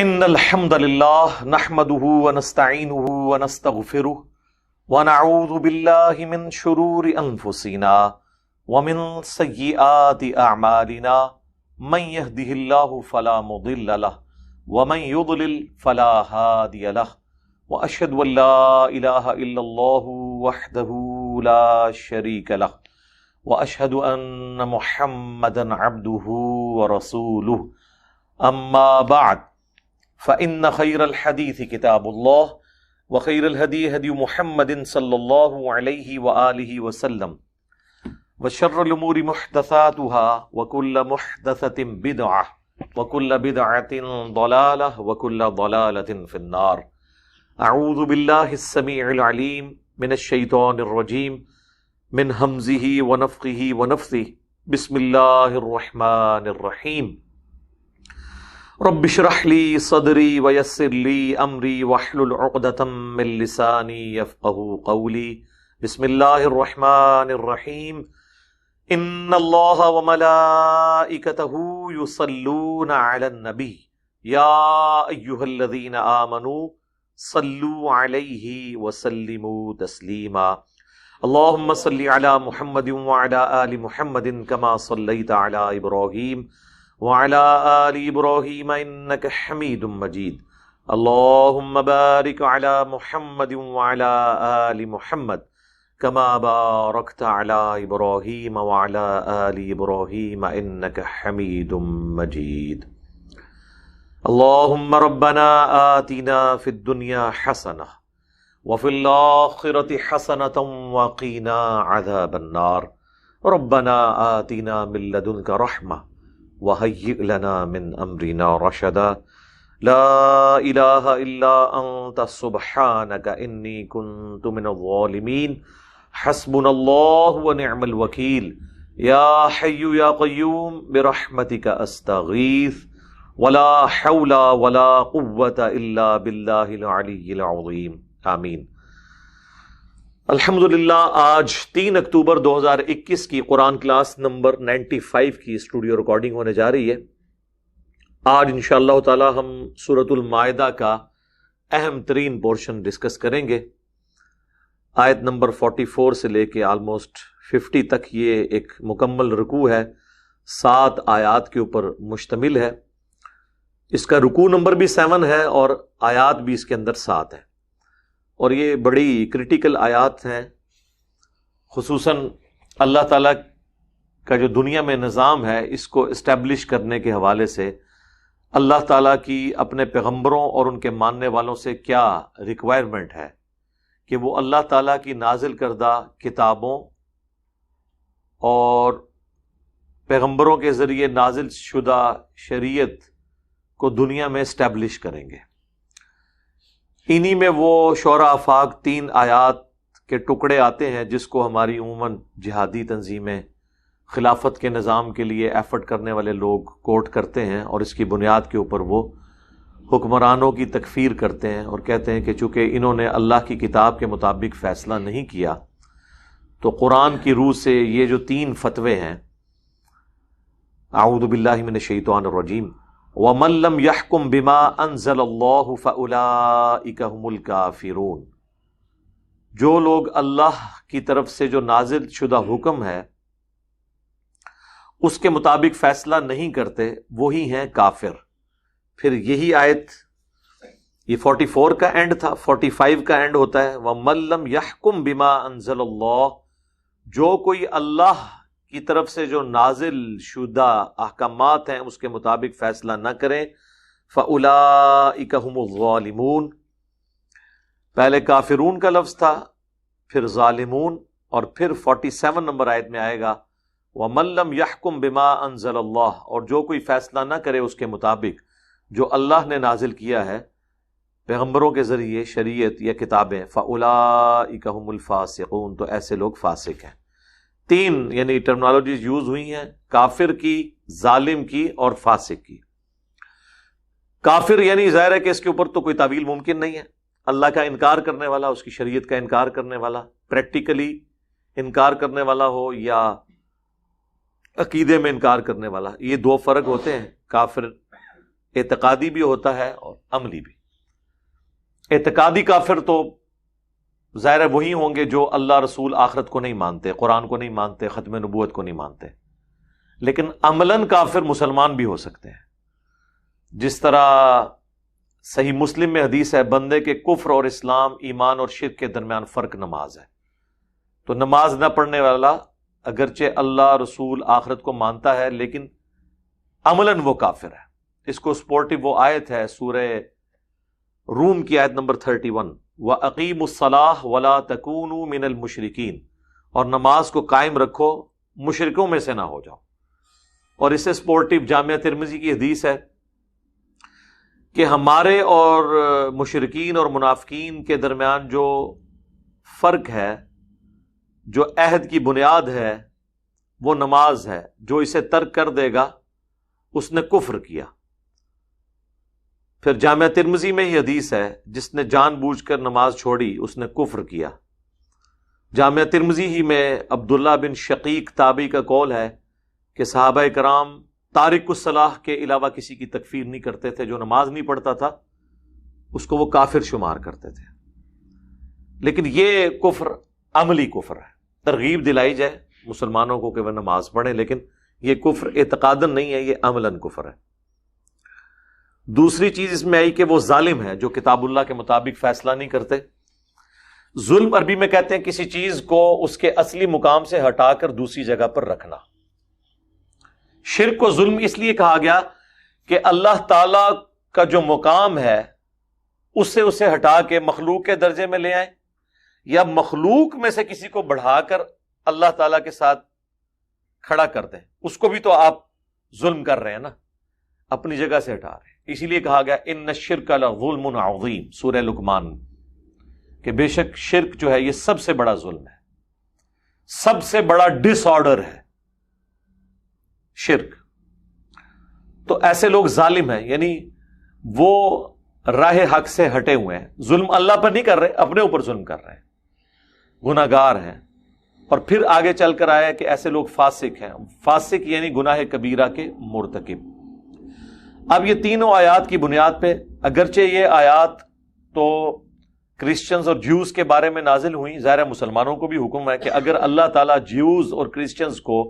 ان الحمد للہ نحمده ونستعینه ونستغفره ونعوذ باللہ من شرور انفسنا ومن سیئات اعمالنا من يهده اللہ فلا مضل له ومن يضلل فلا هادی له واشهد ان لا الہ الا اللہ وحدہ لا شریک له واشهد ان محمدا عبدہ ورسولہ اما بعد فإن خير الحديث كتاب الله وخير الهدي هدي محمد صلى الله عليه وآله وسلم وشر الأمور محدثاتها وكل محدثة بدعة وكل بدعة ضلالة وكل ضلالة في النار. أعوذ بالله السميع العليم من الشيطان الرجيم من همزه ونفخه ونفثه. بسم الله الرحمن الرحيم. رب اشرح لي صدري ويسر لي امري واحلل عقدة من لساني يفقهوا قولي. بسم الله الرحمن الرحيم. ان الله وملائكته يصلون على النبي يا ايها الذين آمنوا صلوا عليه وسلموا تسليما. اللهم صل على محمد وعلى آل محمد كما صليت على إبراهيم وعلى آل إبراهيم إنك حميد مجيد. اللهم بارك على محمد وعلى آل محمد كما باركت على إبراهيم وعلى آل إبراهيم إنك حميد مجيد. اللهم ربنا آتنا في الدنيا حسنة وفي الآخرة حسنة وقنا عذاب النار. ربنا آتنا من لدنك رحمة وهيئ لنا من امرنا رشدا. لا الہ الا انت سبحانک انی کنت من الظالمین. حسبنا اللہ ونعم الوکیل. یا حی یا قیوم برحمتک استغیث ولا حول ولا قوة الا باللہ العلی العظیم. آمین. الحمدللہ آج 3 اکتوبر 2021 کی قرآن کلاس نمبر 95 کی اسٹوڈیو ریکارڈنگ ہونے جا رہی ہے. آج انشاءاللہ تعالی ہم سورۃ المائدہ کا اہم ترین پورشن ڈسکس کریں گے. آیت نمبر 44 سے لے کے آلموسٹ 50 تک یہ ایک مکمل رکوع ہے. 7 آیات کے اوپر مشتمل ہے. اس کا رکوع نمبر بھی 7 ہے اور آیات بھی اس کے اندر 7 ہے. اور یہ بڑی کریٹیکل آیات ہیں. خصوصاً اللہ تعالیٰ کا جو دنیا میں نظام ہے اس کو اسٹیبلش کرنے کے حوالے سے اللہ تعالیٰ کی اپنے پیغمبروں اور ان کے ماننے والوں سے کیا ریکوائرمنٹ ہے کہ وہ اللہ تعالیٰ کی نازل کردہ کتابوں اور پیغمبروں کے ذریعے نازل شدہ شریعت کو دنیا میں اسٹیبلش کریں گے. انہی میں وہ شعراء آفاق 3 آیات کے ٹکڑے آتے ہیں جس کو ہماری عموماً جہادی تنظیمیں خلافت کے نظام کے لیے ایفرٹ کرنے والے لوگ کوٹ کرتے ہیں اور اس کی بنیاد کے اوپر وہ حکمرانوں کی تکفیر کرتے ہیں اور کہتے ہیں کہ چونکہ انہوں نے اللہ کی کتاب کے مطابق فیصلہ نہیں کیا تو قرآن کی روح سے یہ جو 3 فتوے ہیں اعوذ باللہ من الشیطان الرجیم وَمَن لَّمْ يَحْكُم بِمَا أَنزَلَ اللَّهُ فَأُولَٰئِكَ هُمُ الْكَافِرُونَ. جو لوگ اللہ کی طرف سے جو نازل شدہ حکم ہے اس کے مطابق فیصلہ نہیں کرتے وہی ہیں کافر. پھر یہی آیت یہ 44 کا اینڈ تھا. 45 کا اینڈ ہوتا ہے وَمَن لَّمْ يَحْكُم بِمَا أَنزَلَ اللَّهُ. جو کوئی اللہ کی طرف سے جو نازل شدہ احکامات ہیں اس کے مطابق فیصلہ نہ کریں فَأُولَٰئِكَ هُمُ الظَّالِمُونَ. پہلے کافرون کا لفظ تھا پھر ظالمون اور پھر 47 نمبر آیت میں آئے گا وَمَن لَّمْ يَحْكُم بِمَا أَنزَلَ اللَّهُ. اور جو کوئی فیصلہ نہ کرے اس کے مطابق جو اللہ نے نازل کیا ہے پیغمبروں کے ذریعے شریعت یا کتابیں فَأُولَٰئِكَ هُمُ الْفَاسِقُونَ. تو ایسے لوگ فاسق ہیں. 3 یعنی ٹرمنالوجیز یوز ہوئی ہیں کافر کی، ظالم کی اور فاسق کی. کافر یعنی ظاہر ہے کہ اس کے اوپر تو کوئی تعویل ممکن نہیں ہے. اللہ کا انکار کرنے والا، اس کی شریعت کا انکار کرنے والا، پریکٹیکلی انکار کرنے والا ہو یا عقیدے میں انکار کرنے والا. یہ 2 فرق ہوتے ہیں. کافر اعتقادی بھی ہوتا ہے اور عملی بھی. اعتقادی کافر تو ظاہر ہے وہی ہوں گے جو اللہ رسول آخرت کو نہیں مانتے، قرآن کو نہیں مانتے، ختم نبوت کو نہیں مانتے. لیکن عملاً کافر مسلمان بھی ہو سکتے ہیں. جس طرح صحیح مسلم میں حدیث ہے، بندے کے کفر اور اسلام، ایمان اور شرک کے درمیان فرق نماز ہے. تو نماز نہ پڑھنے والا اگرچہ اللہ رسول آخرت کو مانتا ہے لیکن عملاً وہ کافر ہے. اس کو سپورٹو وہ آیت ہے سورہ روم کی آیت نمبر 31، وَأَقِيمُوا الصَّلَاةَ وَلَا تَكُونُوا مِنَ الْمُشْرِكِينَ، اور نماز کو قائم رکھو، مشرکوں میں سے نہ ہو جاؤ. اور اس سے سپورٹو جامعہ ترمذی کی حدیث ہے کہ ہمارے اور مشرکین اور منافقین کے درمیان جو فرق ہے، جو عہد کی بنیاد ہے، وہ نماز ہے. جو اسے ترک کر دے گا اس نے کفر کیا. پھر جامعہ ترمذی میں ہی حدیث ہے، جس نے جان بوجھ کر نماز چھوڑی اس نے کفر کیا. جامعہ ترمذی ہی میں عبداللہ بن شقیق تابعی کا قول ہے کہ صحابہ کرام تارک الصلاح کے علاوہ کسی کی تکفیر نہیں کرتے تھے. جو نماز نہیں پڑھتا تھا اس کو وہ کافر شمار کرتے تھے. لیکن یہ کفر عملی کفر ہے. ترغیب دلائی جائے مسلمانوں کو کہ وہ نماز پڑھیں، لیکن یہ کفر اعتقاداً نہیں ہے، یہ عملاً کفر ہے. دوسری چیز اس میں آئی کہ وہ ظالم ہے جو کتاب اللہ کے مطابق فیصلہ نہیں کرتے. ظلم عربی میں کہتے ہیں کسی چیز کو اس کے اصلی مقام سے ہٹا کر دوسری جگہ پر رکھنا. شرک کو ظلم اس لیے کہا گیا کہ اللہ تعالی کا جو مقام ہے اس سے اسے ہٹا کے مخلوق کے درجے میں لے آئیں، یا مخلوق میں سے کسی کو بڑھا کر اللہ تعالیٰ کے ساتھ کھڑا کر دیں. اس کو بھی تو آپ ظلم کر رہے ہیں نا، اپنی جگہ سے ہٹا رہے ہیں. اسی لیے کہا گیا ان الشرک لظلم عظیم، سورہ لقمان، کہ بے شک شرک جو ہے یہ سب سے بڑا ظلم ہے، سب سے بڑا ڈس آرڈر ہے شرک. تو ایسے لوگ ظالم ہیں، یعنی وہ راہ حق سے ہٹے ہوئے ہیں. ظلم اللہ پر نہیں کر رہے، اپنے اوپر ظلم کر رہے ہیں، گناہ گار ہیں. اور پھر آگے چل کر آیا کہ ایسے لوگ فاسق ہیں. فاسق یعنی گناہ کبیرہ کے مرتکب. اب یہ تینوں آیات کی بنیاد پہ، اگرچہ یہ آیات تو کرسچنز اور جیوز کے بارے میں نازل ہوئی، ظاہر مسلمانوں کو بھی حکم ہے کہ اگر اللہ تعالیٰ جیوز اور کرسچنز کو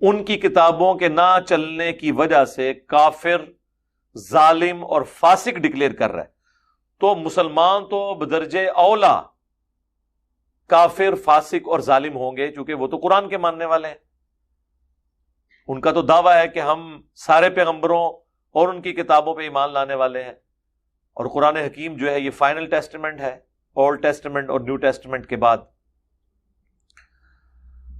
ان کی کتابوں کے نہ چلنے کی وجہ سے کافر، ظالم اور فاسق ڈکلیئر کر رہا ہے، تو مسلمان تو بدرجہ اولا کافر، فاسق اور ظالم ہوں گے، چونکہ وہ تو قرآن کے ماننے والے ہیں. ان کا تو دعویٰ ہے کہ ہم سارے پیغمبروں اور ان کی کتابوں پہ ایمان لانے والے ہیں، اور قرآن حکیم جو ہے یہ فائنل ٹیسٹمنٹ ہے اولڈ ٹیسٹمنٹ اور نیو ٹیسٹمنٹ کے بعد.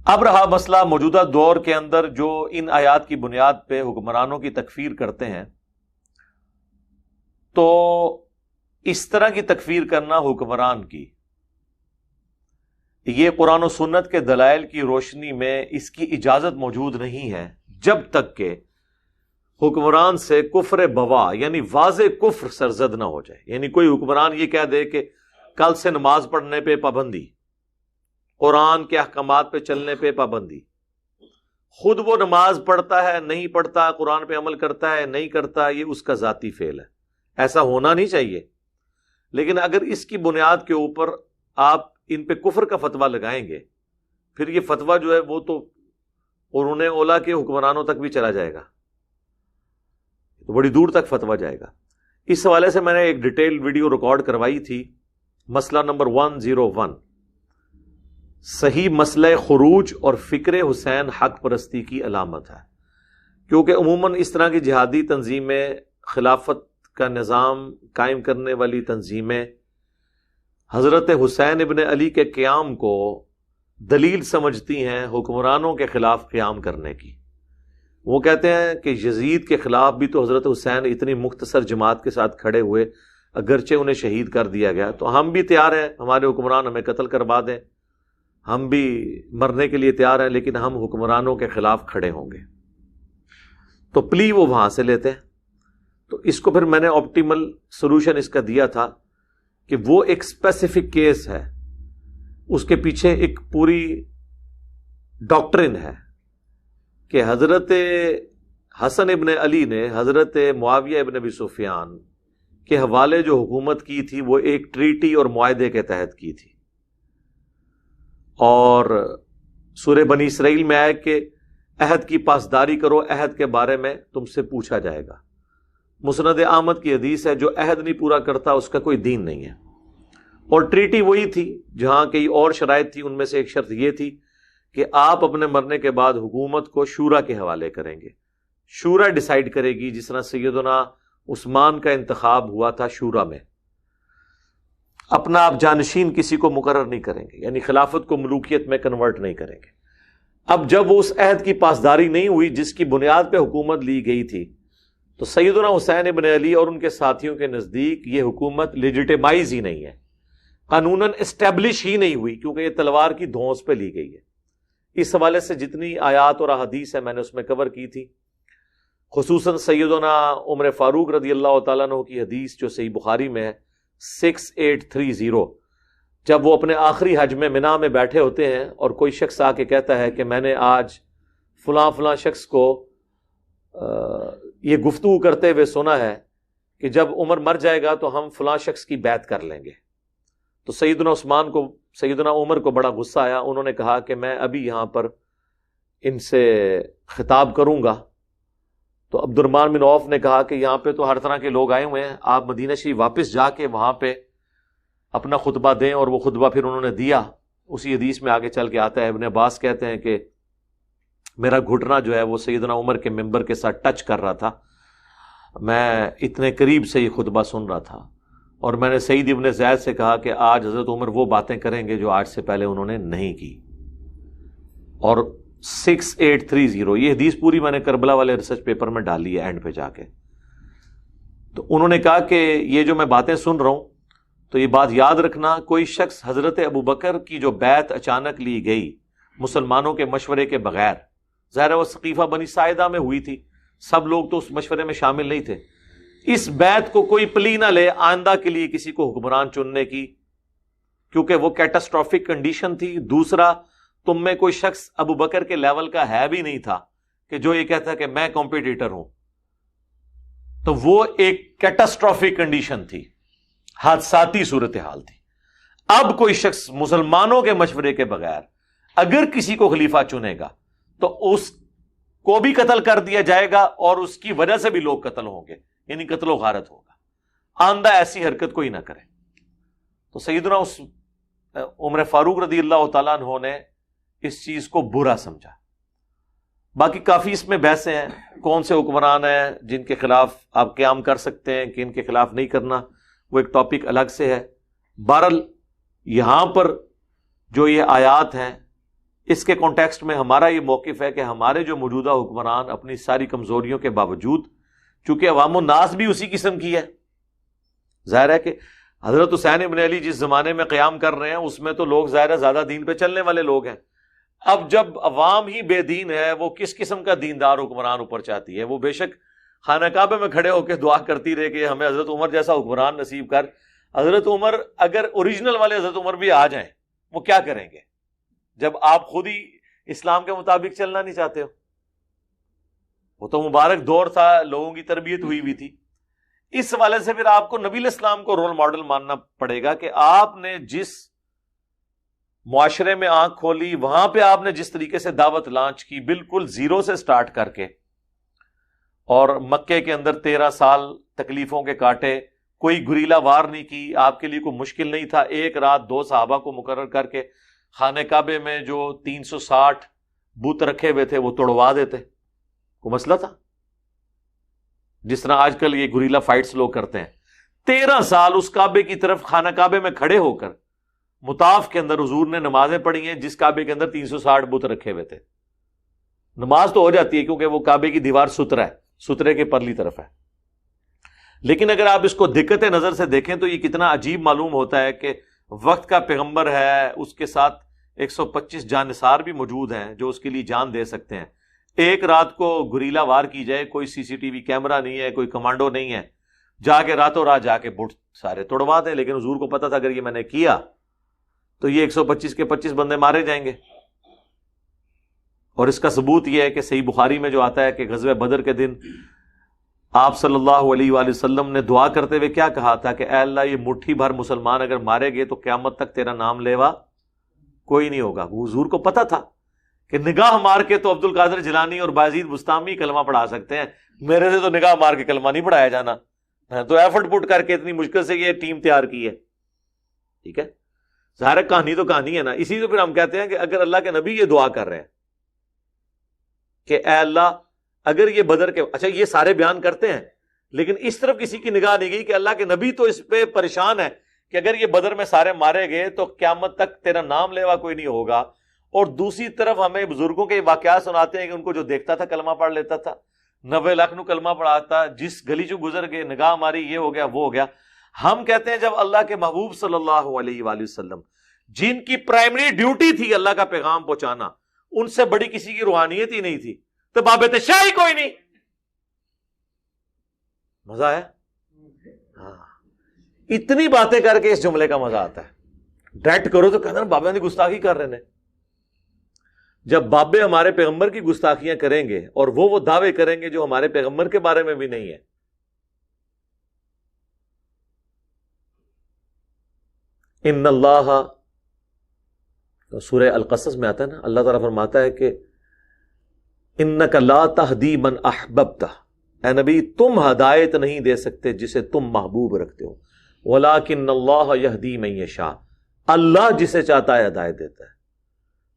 اب رہا مسئلہ موجودہ دور کے اندر جو ان آیات کی بنیاد پہ حکمرانوں کی تکفیر کرتے ہیں، تو اس طرح کی تکفیر کرنا حکمران کی، یہ قرآن و سنت کے دلائل کی روشنی میں اس کی اجازت موجود نہیں ہے جب تک کہ حکمران سے کفر بوا یعنی واضح کفر سرزد نہ ہو جائے. یعنی کوئی حکمران یہ کہہ دے کہ کل سے نماز پڑھنے پہ پابندی، قرآن کے احکامات پہ چلنے پہ پابندی، خود وہ نماز پڑھتا ہے نہیں پڑھتا، قرآن پہ عمل کرتا ہے نہیں کرتا، یہ اس کا ذاتی فعل ہے. ایسا ہونا نہیں چاہیے. لیکن اگر اس کی بنیاد کے اوپر آپ ان پہ کفر کا فتویٰ لگائیں گے، پھر یہ فتویٰ جو ہے وہ تو قرون اولیٰ کے حکمرانوں تک بھی چلا جائے گا، تو بڑی دور تک فتویٰ جائے گا. اس حوالے سے میں نے ایک ڈیٹیل ویڈیو ریکارڈ کروائی تھی. مسئلہ نمبر 101، صحیح مسئلہ خروج اور فکر حسین حق پرستی کی علامت ہے. کیونکہ عموماً اس طرح کی جہادی تنظیمیں، خلافت کا نظام قائم کرنے والی تنظیمیں حضرت حسین ابن علی کے قیام کو دلیل سمجھتی ہیں حکمرانوں کے خلاف قیام کرنے کی. وہ کہتے ہیں کہ یزید کے خلاف بھی تو حضرت حسین اتنی مختصر جماعت کے ساتھ کھڑے ہوئے، اگرچہ انہیں شہید کر دیا گیا، تو ہم بھی تیار ہیں، ہمارے حکمران ہمیں قتل کروا دیں، ہم بھی مرنے کے لیے تیار ہیں، لیکن ہم حکمرانوں کے خلاف کھڑے ہوں گے. تو پلی وہ وہاں سے لیتے ہیں. تو اس کو پھر میں نے آپٹیمل سولوشن اس کا دیا تھا کہ وہ ایک اسپیسیفک کیس ہے، اس کے پیچھے ایک پوری ڈاکٹرن ہے کہ حضرت حسن ابن علی نے حضرت معاویہ ابن ابی سفیان کے حوالے جو حکومت کی تھی وہ ایک ٹریٹی اور معاہدے کے تحت کی تھی، اور سورہ بنی اسرائیل میں آیا کہ عہد کی پاسداری کرو، عہد کے بارے میں تم سے پوچھا جائے گا۔ مسند احمد کی حدیث ہے، جو عہد نہیں پورا کرتا اس کا کوئی دین نہیں ہے۔ اور ٹریٹی وہی تھی جہاں کئی اور شرائط تھی، ان میں سے ایک شرط یہ تھی کہ آپ اپنے مرنے کے بعد حکومت کو شورا کے حوالے کریں گے، شورا ڈیسائیڈ کرے گی، جس طرح سیدنا عثمان کا انتخاب ہوا تھا شورا میں۔ اپنا آپ جانشین کسی کو مقرر نہیں کریں گے، یعنی خلافت کو ملوکیت میں کنورٹ نہیں کریں گے۔ اب جب وہ اس عہد کی پاسداری نہیں ہوئی جس کی بنیاد پہ حکومت لی گئی تھی، تو سیدنا حسین ابن علی اور ان کے ساتھیوں کے نزدیک یہ حکومت لیجیٹیمائز ہی نہیں ہے، قانوناً اسٹیبلش ہی نہیں ہوئی، کیونکہ یہ تلوار کی دھونس پہ لی گئی ہے۔ اس حوالے سے جتنی آیات اور احادیث ہیں میں نے اس میں کور کی تھی، خصوصاً سیدنا عمر فاروق رضی اللہ تعالیٰ عنہ کی حدیث جو صحیح بخاری میں ہے 6830، جب وہ اپنے آخری حج میں منا میں بیٹھے ہوتے ہیں اور کوئی شخص آ کے کہتا ہے کہ میں نے آج فلاں فلاں شخص کو یہ گفتگو کرتے ہوئے سنا ہے کہ جب عمر مر جائے گا تو ہم فلاں شخص کی بیعت کر لیں گے، تو سیدنا عمر کو بڑا غصہ آیا۔ انہوں نے کہا کہ میں ابھی یہاں پر ان سے خطاب کروں گا، تو عبد الرحمن بن عوف نے کہا کہ یہاں پہ تو ہر طرح کے لوگ آئے ہوئے ہیں، آپ مدینہ شریف واپس جا کے وہاں پہ اپنا خطبہ دیں، اور وہ خطبہ پھر انہوں نے دیا۔ اسی حدیث میں آگے چل کے آتا ہے، ابن عباس کہتے ہیں کہ میرا گھٹنا جو ہے وہ سیدنا عمر کے ممبر کے ساتھ ٹچ کر رہا تھا، میں اتنے قریب سے یہ خطبہ سن رہا تھا، اور میں نے سعید ابن زید سے کہا کہ آج حضرت عمر وہ باتیں کریں گے جو آج سے پہلے انہوں نے نہیں کی۔ اور 6830 یہ حدیث پوری میں نے کربلا والے ریسرچ پیپر میں ڈالی ہے اینڈ پہ جا کے۔ تو انہوں نے کہا کہ یہ جو میں باتیں سن رہا ہوں، تو یہ بات یاد رکھنا، کوئی شخص حضرت ابوبکر کی جو بیعت اچانک لی گئی مسلمانوں کے مشورے کے بغیر، ظاہر ہے وہ ثقیفہ بنی ساعدہ میں ہوئی تھی، سب لوگ تو اس مشورے میں شامل نہیں تھے، اس بیعت کو کوئی پلی نہ لے آئندہ کے لیے کسی کو حکمران چننے کی، کیونکہ وہ کیٹاسٹرافک کنڈیشن تھی۔ دوسرا، تم میں کوئی شخص ابو بکر کے لیول کا ہے بھی نہیں تھا کہ جو یہ کہتا ہے کہ میں کمپیٹیٹر ہوں، تو وہ ایک کیٹاسٹرافک کنڈیشن تھی، حادثاتی صورتحال تھی۔ اب کوئی شخص مسلمانوں کے مشورے کے بغیر اگر کسی کو خلیفہ چنے گا تو اس کو بھی قتل کر دیا جائے گا، اور اس کی وجہ سے بھی لوگ قتل ہوں گے، یعنی قتل و غارت ہوگا۔ آئندہ ایسی حرکت کوئی نہ کرے۔ تو سیدنا عمر فاروق رضی اللہ تعالیٰ عنہ نے اس چیز کو برا سمجھا۔ باقی کافی اس میں بحثیں ہیں، کون سے حکمران ہیں جن کے خلاف آپ قیام کر سکتے ہیں، کن کے خلاف نہیں کرنا، وہ ایک ٹاپک الگ سے ہے۔ بہرحال یہاں پر جو یہ آیات ہیں، اس کے کانٹیکسٹ میں ہمارا یہ موقف ہے کہ ہمارے جو موجودہ حکمران اپنی ساری کمزوریوں کے باوجود، چونکہ عوام الناس بھی اسی قسم کی ہے، ظاہر ہے کہ حضرت حسین ابن علی جس زمانے میں قیام کر رہے ہیں اس میں تو لوگ ظاہر ہے زیادہ دین پہ چلنے والے لوگ ہیں۔ اب جب عوام ہی بے دین ہے، وہ کس قسم کا دیندار حکمران اوپر چاہتی ہے؟ وہ بے شک خانہ کعبہ میں کھڑے ہو کے دعا کرتی رہے کہ ہمیں حضرت عمر جیسا حکمران نصیب کر۔ حضرت عمر اگر اوریجنل والے حضرت عمر بھی آ جائیں، وہ کیا کریں گے جب آپ خود ہی اسلام کے مطابق چلنا نہیں چاہتے ہو؟ وہ تو مبارک دور تھا، لوگوں کی تربیت ہوئی تھی۔ اس حوالے سے پھر آپ کو نبی الاسلام کو رول ماڈل ماننا پڑے گا کہ آپ نے جس معاشرے میں آنکھ کھولی، وہاں پہ آپ نے جس طریقے سے دعوت لانچ کی، بالکل زیرو سے سٹارٹ کر کے، اور مکے کے اندر 13 سال تکلیفوں کے کاٹے، کوئی گریلا وار نہیں کی، آپ کے لیے کوئی مشکل نہیں تھا۔ ایک رات 2 صحابہ کو مقرر کر کے خانہ کعبے میں جو 360 بت رکھے ہوئے تھے وہ توڑوا دیتے، کوئی مسئلہ تھا؟ جس طرح آج کل یہ گریلا فائٹس لوگ کرتے ہیں۔ 13 سال اس کعبے کی طرف خانہ کعبے میں کھڑے ہو کر مطاف کے اندر حضور نے نمازیں پڑھی ہیں، جس کعبے کے اندر 360 بت رکھے ہوئے تھے۔ نماز تو ہو جاتی ہے کیونکہ وہ کعبے کی دیوار سترا ہے، سترے کے پرلی طرف ہے، لیکن اگر آپ اس کو دقت نظر سے دیکھیں تو یہ کتنا عجیب معلوم ہوتا ہے کہ وقت کا پیغمبر ہے، اس کے ساتھ 125 جانثار بھی موجود ہیں جو اس کے لیے جان دے سکتے ہیں۔ ایک رات کو گریلا وار کی جائے، کوئی CCTV کیمرہ نہیں ہے، کوئی کمانڈو نہیں ہے، جا کے راتوں رات جا کے بت سارے توڑوا دیں۔ لیکن حضور کو پتا تھا اگر یہ میں نے کیا تو یہ 125 کے 25 بندے مارے جائیں گے، اور اس کا ثبوت یہ ہے کہ صحیح بخاری میں جو آتا ہے کہ غزوہ بدر کے دن آپ صلی اللہ علیہ وآلہ وسلم نے دعا کرتے ہوئے کیا کہا تھا کہ اے اللہ یہ مٹھی بھر مسلمان اگر مارے گئے تو قیامت تک تیرا نام لیوا کوئی نہیں ہوگا. وہ حضور کو پتا تھا کہ نگاہ مار کے تو عبد القادر جیلانی اور بازید بستامی کلمہ پڑھا سکتے ہیں, میرے سے تو نگاہ مار کے کلمہ نہیں پڑھایا جانا, میں تو ایفرٹ پٹ کر کے اتنی مشکل سے یہ ٹیم تیار کی ہے. ٹھیک ہے, ظاہر کہانی تو کہانی ہے نا. اسی سے پھر ہم کہتے ہیں کہ اگر اللہ کے نبی یہ دعا کر رہے ہیں کہ اے اللہ اگر یہ بدر کے, اچھا یہ سارے بیان کرتے ہیں لیکن اس طرف کسی کی نگاہ نہیں گئی کہ اللہ کے نبی تو اس پہ پریشان ہے کہ اگر یہ بدر میں سارے مارے گئے تو قیامت تک تیرا نام لیوا کوئی نہیں ہوگا, اور دوسری طرف ہمیں بزرگوں کے واقعات سناتے ہیں کہ ان کو جو دیکھتا تھا کلمہ پڑھ لیتا تھا, 90 لاکھ نو کلمہ پڑھاتا, جس گلی چو گزر گئے نگاہ ہماری یہ ہو گیا وہ ہو گیا. ہم کہتے ہیں جب اللہ کے محبوب صلی اللہ علیہ وآلہ وسلم جن کی پرائمری ڈیوٹی تھی اللہ کا پیغام پہنچانا, ان سے بڑی کسی کی روحانیت ہی نہیں تھی تو بابت شاہی کوئی نہیں. مزہ آیا؟ ہاں, اتنی باتیں کر کے اس جملے کا مزہ آتا ہے. ڈائریکٹ کرو تو کہنا بابے نے گستاخی کر رہے ہیں. جب بابے ہمارے پیغمبر کی گستاخیاں کریں گے اور وہ دعوے کریں گے جو ہمارے پیغمبر کے بارے میں بھی نہیں ہے. ان اللہ, سورہ القصص میں آتا ہے نا, اللہ تعالیٰ فرماتا ہے کہ انک لا تہدی من احببت, اے نبی تم ہدایت نہیں دے سکتے جسے تم محبوب رکھتے ہو, ولکن اللہ یہدی من یشاء, اللہ جسے چاہتا ہے ہدایت دیتا ہے.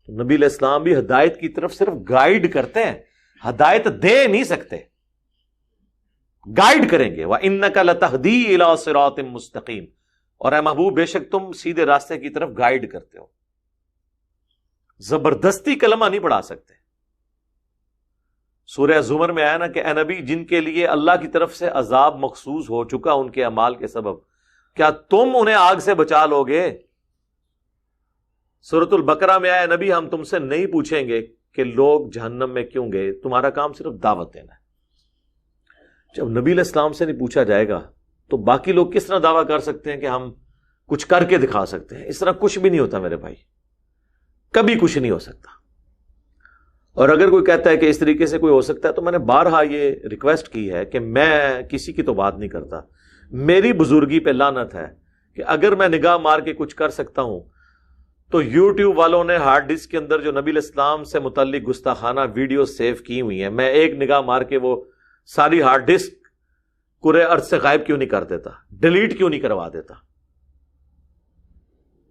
تو نبی علیہ السلام بھی ہدایت کی طرف صرف گائیڈ کرتے ہیں, ہدایت دے نہیں سکتے, گائیڈ کریں گے. وَإِنَّكَ لَتَهْدِي إِلَىٰ صِرَاطٍ مُسْتَقِيمٍ, اور اے محبوب بے شک تم سیدھے راستے کی طرف گائیڈ کرتے ہو. زبردستی کلمہ نہیں پڑھا سکتے. سورہ زمر میں آیا نا کہ اے نبی جن کے لیے اللہ کی طرف سے عذاب مخصوص ہو چکا ان کے اعمال کے سبب, کیا تم انہیں آگ سے بچا لو گے؟ سورۃ البقرہ میں آیا نبی ہم تم سے نہیں پوچھیں گے کہ لوگ جہنم میں کیوں گئے, تمہارا کام صرف دعوت دینا ہے. جب نبی علیہ السلام سے نہیں پوچھا جائے گا تو باقی لوگ کس طرح دعویٰ کر سکتے ہیں کہ ہم کچھ کر کے دکھا سکتے ہیں؟ اس طرح کچھ بھی نہیں ہوتا میرے بھائی, کبھی کچھ نہیں ہو سکتا. اور اگر کوئی کہتا ہے کہ اس طریقے سے کوئی ہو سکتا ہے تو میں نے بارہا یہ ریکویسٹ کی ہے کہ میں کسی کی تو بات نہیں کرتا, میری بزرگی پہ لعنت ہے کہ اگر میں نگاہ مار کے کچھ کر سکتا ہوں تو یوٹیوب والوں نے ہارڈ ڈسک کے اندر جو نبی علیہ السلام سے متعلق گستاخانہ ویڈیو سیو کی ہوئی ہیں, میں ایک نگاہ مار کے وہ ساری ہارڈ ڈسک کرے ارض سے غائب کیوں نہیں کر دیتا, ڈیلیٹ کیوں نہیں کروا دیتا؟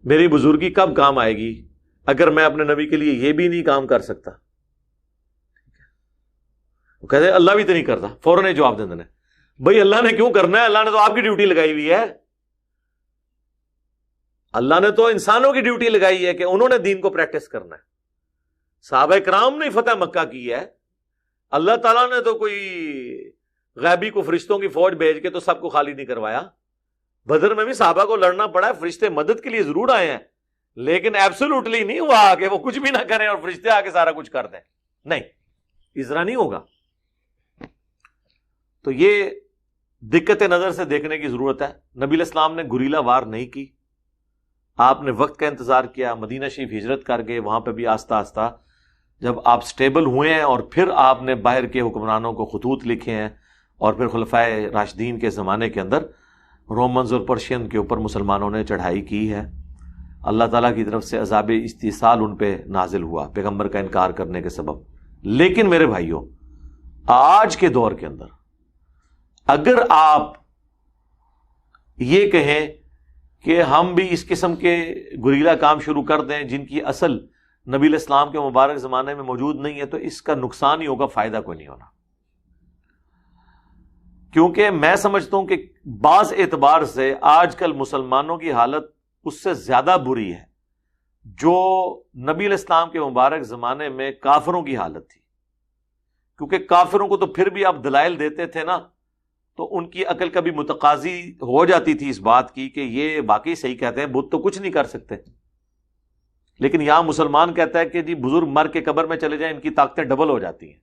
میری بزرگی کب کام آئے گی اگر میں اپنے نبی کے لیے یہ بھی نہیں کام کر سکتا؟ وہ کہتے ہیں اللہ بھی تو نہیں کرتا, فوراً ہی جواب دے دینا بھائی اللہ نے کیوں کرنا ہے, اللہ نے تو آپ کی ڈیوٹی لگائی ہوئی ہے. اللہ نے تو انسانوں کی ڈیوٹی لگائی ہے کہ انہوں نے دین کو پریکٹس کرنا ہے. صحابہ کرام نے فتح مکہ کی ہے, اللہ تعالیٰ نے تو کوئی غیبی کو فرشتوں کی فوج بھیج کے تو سب کو خالی نہیں کروایا. بدر میں بھی صحابہ کو لڑنا پڑا ہے, فرشتے مدد کے لیے ضرور آئے ہیں لیکن ایبسولوٹلی نہیں ہوا کہ وہ کچھ بھی نہ کریں اور فرشتے آ کے سارا کچھ کر دیں. نہیں, اس طرح نہیں ہوگا. تو یہ دقت نظر سے دیکھنے کی ضرورت ہے. نبی علیہ السلام نے گریلا وار نہیں کی, آپ نے وقت کا انتظار کیا, مدینہ شریف ہجرت کر گئے, وہاں پہ بھی آہستہ آہستہ جب آپ سٹیبل ہوئے ہیں اور پھر آپ نے باہر کے حکمرانوں کو خطوط لکھے ہیں, اور پھر خلفائے راشدین کے زمانے کے اندر رومنز اور پرشین کے اوپر مسلمانوں نے چڑھائی کی ہے. اللہ تعالیٰ کی طرف سے عذاب استحصال ان پہ نازل ہوا پیغمبر کا انکار کرنے کے سبب. لیکن میرے بھائیوں, آج کے دور کے اندر اگر آپ یہ کہیں کہ ہم بھی اس قسم کے گریلا کام شروع کر دیں جن کی اصل نبی علیہ السلام کے مبارک زمانے میں موجود نہیں ہے, تو اس کا نقصان ہی ہوگا, فائدہ کوئی نہیں ہونا. کیونکہ میں سمجھتا ہوں کہ بعض اعتبار سے آج کل مسلمانوں کی حالت اس سے زیادہ بری ہے جو نبی علیہ السلام کے مبارک زمانے میں کافروں کی حالت تھی. کیونکہ کافروں کو تو پھر بھی آپ دلائل دیتے تھے نا, تو ان کی عقل کبھی متقاضی ہو جاتی تھی اس بات کی کہ یہ واقعی صحیح کہتے ہیں, بت تو کچھ نہیں کر سکتے. لیکن یہاں مسلمان کہتا ہے کہ جی بزرگ مر کے قبر میں چلے جائیں, ان کی طاقتیں ڈبل ہو جاتی ہیں.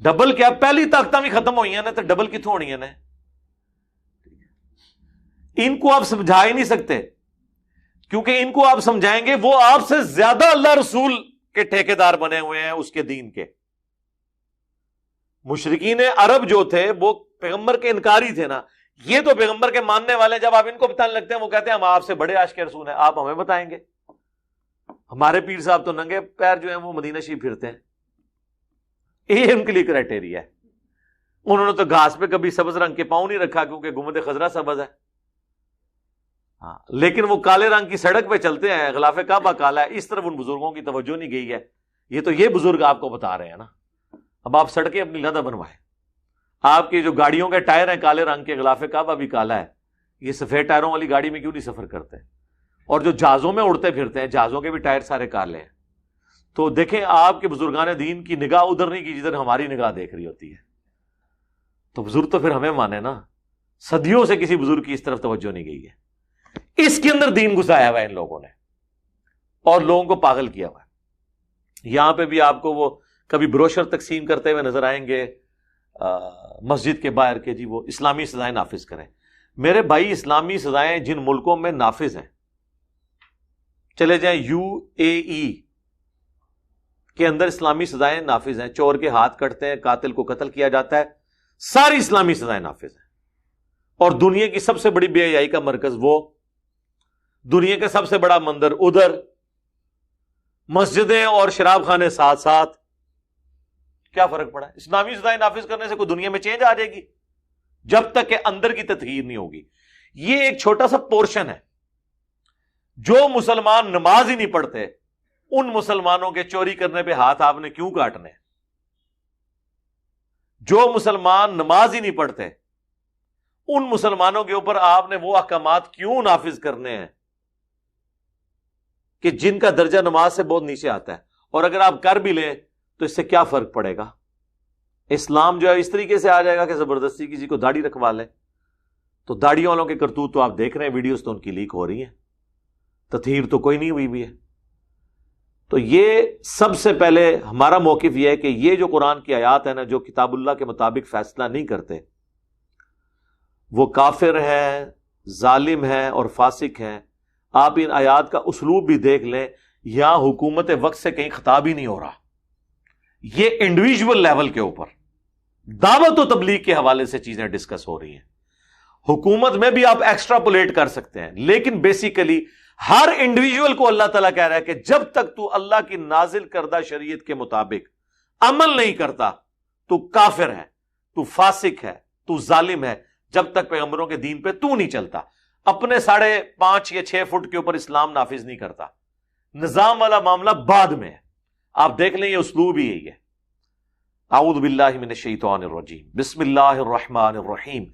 ڈبل کیا, پہلی طاقتیں بھی ختم ہوئی ہیں نا, تو ڈبل کتوں ہونی ہے نا. ان کو آپ سمجھا ہی نہیں سکتے, کیونکہ ان کو آپ سمجھائیں گے وہ آپ سے زیادہ اللہ رسول کے ٹھیکیدار بنے ہوئے ہیں اس کے دین کے. مشرکین عرب جو تھے وہ پیغمبر کے انکاری تھے نا. یہ تو پیغمبر کے ماننے والے ہیں. جب آپ ان کو بتانے لگتے ہیں وہ کہتے ہیں ہم آپ سے بڑے عاشق رسول ہیں, آپ ہمیں بتائیں گے. ہمارے پیر صاحب تو ننگے پیر جو ہیں وہ مدینہ شریف پھرتے ہیں. یہ ان کے لیے کرائٹیریا ہے. انہوں نے تو گھاس پہ کبھی سبز رنگ کے پاؤں نہیں رکھا کیونکہ گنبد خضرا سبز ہے. ہاں, لیکن وہ کالے رنگ کی سڑک پہ چلتے ہیں, غلاف کعبہ کالا ہے. اس طرف ان بزرگوں کی توجہ نہیں گئی ہے. یہ تو یہ بزرگ آپ کو بتا رہے ہیں نا. اب آپ سڑکیں اپنی لدہ بنوائیں. آپ کی جو گاڑیوں کے ٹائر ہیں کالے رنگ کے, غلاف کعبہ بھی کالا ہے, یہ سفید ٹائروں والی گاڑی میں کیوں نہیں سفر کرتے؟ اور جو جہازوں میں اڑتے پھرتے ہیں, جہازوں کے بھی ٹائر سارے کالے ہیں. تو دیکھیں آپ کے بزرگان دین کی نگاہ ادھر نہیں کی جدھر ہماری نگاہ دیکھ رہی ہوتی ہے. تو بزرگ تو پھر ہمیں مانے نا. صدیوں سے کسی بزرگ کی اس طرف توجہ نہیں گئی ہے. اس کے اندر دین گھسایا ہوا ہے ان لوگوں نے اور لوگوں کو پاگل کیا ہوا ہے. یہاں پہ بھی آپ کو وہ کبھی بروشر تقسیم کرتے ہوئے نظر آئیں گے مسجد کے باہر کے, جی وہ اسلامی سزائیں نافذ کریں. میرے بھائی, اسلامی سزائیں جن ملکوں میں نافذ ہیں, چلے جائیں UAE کے اندر اسلامی سزائیں نافذ ہیں. چور کے ہاتھ کٹتے ہیں, قاتل کو قتل کیا جاتا ہے, ساری اسلامی سزائیں نافذ ہیں. اور دنیا کی سب سے بڑی بے حیائی کا مرکز وہ, دنیا کا سب سے بڑا مندر ادھر, مسجدیں اور شراب خانے ساتھ ساتھ. کیا فرق پڑا؟ اسلامی سزائیں نافذ کرنے سے کوئی دنیا میں چینج آ جائے گی؟ جب تک کہ اندر کی تطہیر نہیں ہوگی. یہ ایک چھوٹا سا پورشن ہے. جو مسلمان نماز ہی نہیں پڑھتے, ان مسلمانوں کے چوری کرنے پہ ہاتھ آپ نے کیوں کاٹنے؟ جو مسلمان نماز ہی نہیں پڑھتے, ان مسلمانوں کے اوپر آپ نے وہ احکامات کیوں نافذ کرنے ہیں کہ جن کا درجہ نماز سے بہت نیچے آتا ہے؟ اور اگر آپ کر بھی لیں تو اس سے کیا فرق پڑے گا؟ اسلام جو ہے اس طریقے سے آ جائے گا کہ زبردستی کسی کو داڑھی رکھوا لیں. تو داڑھی والوں کے کرتوت تو آپ دیکھ رہے ہیں, ویڈیوز تو ان کی لیک ہو رہی ہیں, تطہیر تو کوئی نہیں ہوئی بھی ہے. تو یہ سب سے پہلے ہمارا موقف یہ ہے کہ یہ جو قرآن کی آیات ہے نا, جو کتاب اللہ کے مطابق فیصلہ نہیں کرتے, وہ کافر ہیں, ظالم ہیں اور فاسق ہیں. آپ ان آیات کا اسلوب بھی دیکھ لیں, یہاں حکومت وقت سے کہیں خطاب ہی نہیں ہو رہا. یہ انڈیویجول لیول کے اوپر دعوت و تبلیغ کے حوالے سے چیزیں ڈسکس ہو رہی ہیں. حکومت میں بھی آپ ایکسٹراپولیٹ کر سکتے ہیں, لیکن بیسیکلی ہر انڈیویجول کو اللہ تعالیٰ کہہ رہا ہے کہ جب تک تو اللہ کی نازل کردہ شریعت کے مطابق عمل نہیں کرتا, تو کافر ہے, تو فاسق ہے, تو ظالم ہے. جب تک پیغمبروں کے دین پہ تو نہیں چلتا, اپنے 5.5 یا 6 فٹ کے اوپر اسلام نافذ نہیں کرتا, نظام والا معاملہ بعد میں ہے. آپ دیکھ لیں یہ اسلوب ہی یہی ہے. اعوذ باللہ من الشیطان الرجیم, بسم اللہ الرحمن الرحیم.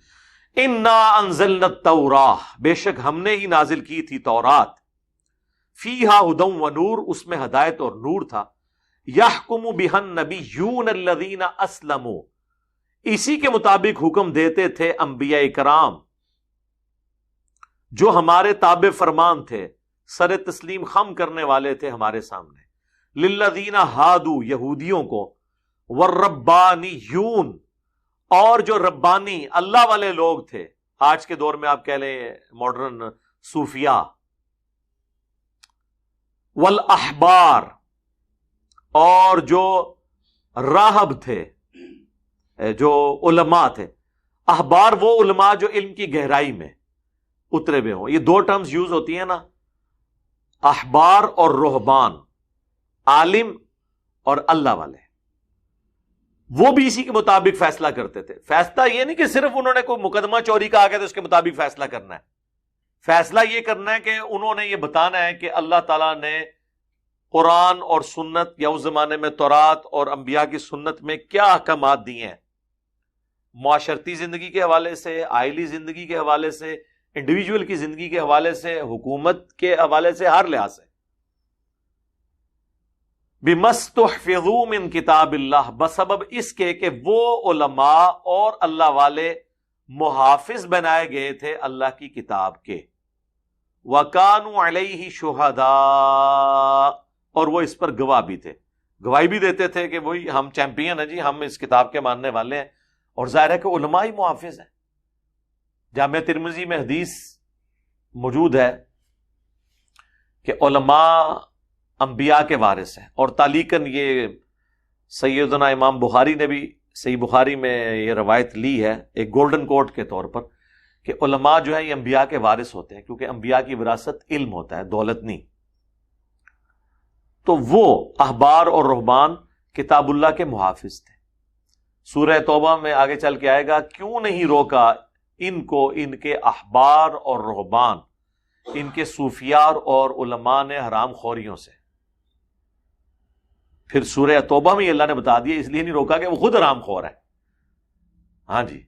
انا انزلنا التوراۃ, بے شک ہم نے ہی نازل کی تھی تورات. فیہا ھدی و نور, اس میں ہدایت اور نور تھا. یحکم بہا النبیون الذین اسلموا, اسی کے مطابق حکم دیتے تھے انبیاء کرام جو ہمارے تابع فرمان تھے, سر تسلیم خم کرنے والے تھے ہمارے سامنے. للذین ہادو, یہودیوں کو. والربانیون, اور جو ربانی اللہ والے لوگ تھے, آج کے دور میں آپ کہہ لیں ماڈرن صوفیاء. والاحبار, اور جو راہب تھے, جو علماء تھے. احبار وہ علماء جو علم کی گہرائی میں اترے ہوئے ہوں. یہ 2 ٹرمز یوز ہوتی ہیں نا, احبار اور رہبان, عالم اور اللہ والے. وہ بھی اسی کے مطابق فیصلہ کرتے تھے. فیصلہ یہ نہیں کہ صرف انہوں نے کوئی مقدمہ چوری کا آ گیا تو اس کے مطابق فیصلہ کرنا ہے. فیصلہ یہ کرنا ہے کہ انہوں نے یہ بتانا ہے کہ اللہ تعالیٰ نے قرآن اور سنت, یا اس زمانے میں تورات اور انبیاء کی سنت میں کیا احکامات دیے ہیں, معاشرتی زندگی کے حوالے سے, آئلی زندگی کے حوالے سے, انڈیویجول کی زندگی کے حوالے سے, حکومت کے حوالے سے, ہر لحاظ سے. بِمَسْتُحْفِظُوا مِن کتاب اللہ, بسبب اس کے کہ وہ علماء اور اللہ والے محافظ بنائے گئے تھے اللہ کی کتاب کے. وَكَانُوا عَلَيْهِ شُهَدَاءَ, اور وہ اس پر گواہ بھی تھے, گواہی بھی دیتے تھے کہ وہی ہم چیمپئن ہیں جی, ہم اس کتاب کے ماننے والے ہیں. اور ظاہر ہے کہ علماء ہی محافظ ہیں. جامع ترمذی میں حدیث موجود ہے کہ علماء انبیاء کے وارث ہیں. اور تعلیقاً یہ سیدنا امام بخاری نے بھی صحیح بخاری میں یہ روایت لی ہے ایک گولڈن کوڈ کے طور پر کہ علماء جو ہیں یہ انبیاء کے وارث ہوتے ہیں، کیونکہ انبیاء کی وراثت علم ہوتا ہے، دولت نہیں. تو وہ احبار اور رہبان کتاب اللہ کے محافظ تھے. سورہ توبہ میں آگے چل کے آئے گا کیوں نہیں روکا ان کو ان کے احبار اور رہبان، ان کے صوفیار اور علماء نے حرام خوریوں سے. پھر سورہ توبہ میں اللہ نے بتا دیا اس لیے نہیں روکا کہ وہ خود حرام خور ہے. ہاں جی،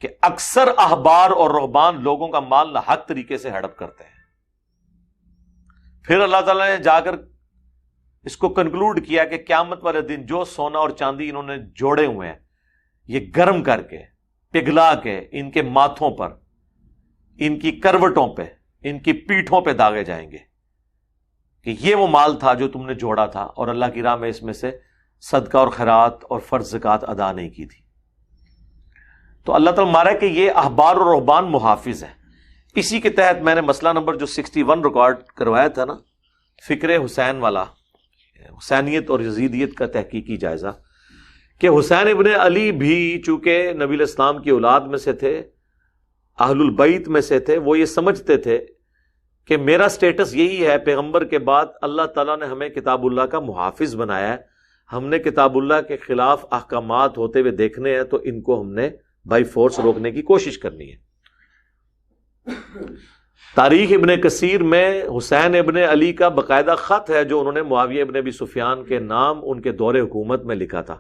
کہ اکثر احبار اور رہبان لوگوں کا مال ناحق طریقے سے ہڑپ کرتے ہیں. پھر اللہ تعالیٰ نے جا کر اس کو کنکلوڈ کیا کہ قیامت والے دن جو سونا اور چاندی انہوں نے جوڑے ہوئے ہیں یہ گرم کر کے پگھلا کے ان کے ماتھوں پر، ان کی کروٹوں پہ، ان کی پیٹھوں پہ داغے جائیں گے کہ یہ وہ مال تھا جو تم نے جوڑا تھا اور اللہ کی راہ میں اس میں سے صدقہ اور خیرات اور فرض زکوٰۃ ادا نہیں کی تھی. تو اللہ تعالیٰ مارا کہ یہ احبار اور رہبان محافظ ہیں. اسی کے تحت میں نے مسئلہ نمبر جو 61 ریکارڈ کروایا تھا نا، فکر حسین والا، حسینیت اور یزیدیت کا تحقیقی جائزہ، کہ حسین ابن علی بھی چونکہ نبی علیہ السلام کی اولاد میں سے تھے، اہل البیت میں سے تھے، وہ یہ سمجھتے تھے کہ میرا سٹیٹس یہی ہے، پیغمبر کے بعد اللہ تعالیٰ نے ہمیں کتاب اللہ کا محافظ بنایا ہے، ہم نے کتاب اللہ کے خلاف احکامات ہوتے ہوئے دیکھنے ہیں تو ان کو ہم نے بائی فورس روکنے کی کوشش کرنی ہے. تاریخ ابن کثیر میں حسین ابن علی کا باقاعدہ خط ہے جو انہوں نے معاویہ ابن ابی سفیان کے نام ان کے دور حکومت میں لکھا تھا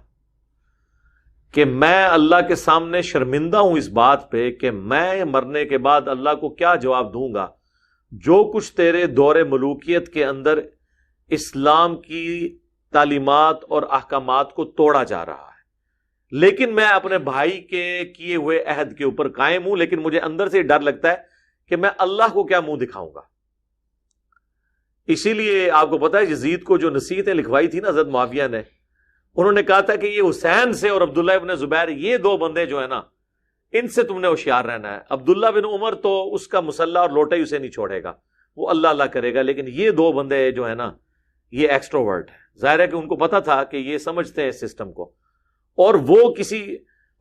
کہ میں اللہ کے سامنے شرمندہ ہوں اس بات پہ کہ میں مرنے کے بعد اللہ کو کیا جواب دوں گا. جو کچھ تیرے دور ملوکیت کے اندر اسلام کی تعلیمات اور احکامات کو توڑا جا رہا ہے، لیکن میں اپنے بھائی کے کیے ہوئے عہد کے اوپر قائم ہوں، لیکن مجھے اندر سے ڈر لگتا ہے کہ میں اللہ کو کیا منہ دکھاؤں گا. اسی لیے آپ کو پتا ہے یزید کو جو نصیحتیں لکھوائی تھی نا حضرت معاویہ نے، انہوں نے کہا تھا کہ یہ حسین سے اور عبداللہ ابن زبیر، یہ دو بندے جو ہے نا، ان سے تم نے ہوشیار رہنا ہے. عبداللہ بن عمر تو اس کا مسلح اور لوٹا ہی اسے نہیں چھوڑے گا، وہ اللہ اللہ کرے گا، لیکن یہ دو بندے جو ہے نا یہ ایکسٹروورٹ ہے. ظاہر ہے کہ ان کو پتا تھا کہ یہ سمجھتے ہیں اس سسٹم کو، اور وہ کسی